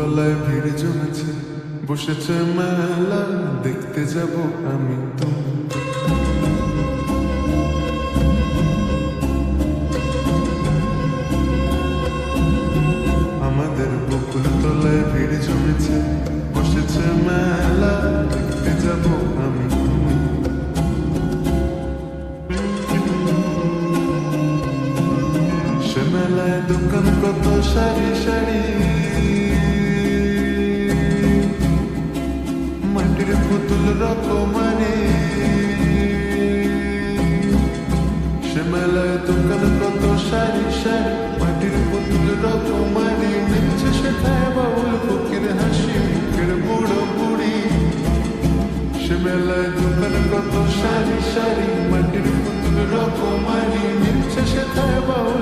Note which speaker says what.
Speaker 1: তলায় ভিড় জমেছে, বসেছে মেলা, দেখতে যাব আমি তুমি। আমাদের বকুল তলায় ভিড় জমেছে, বসেছে মেলা, দেখতে যাব আমি তুমি। সে মেলায় দোকান কত সারি সারি, মাটির পুতুল রকমারি। সে মেলায় দোকান কত সারি সারি, মাটির পুতুল রকমারি। মিলছে সেথায় বাউল ফকির হাসি মুখের বুড়ো বুড়ি। সে মেলায় দোকান কত সারি সারি, মাটির পুতুল রকমারি। মিলছে সেথায় বাউল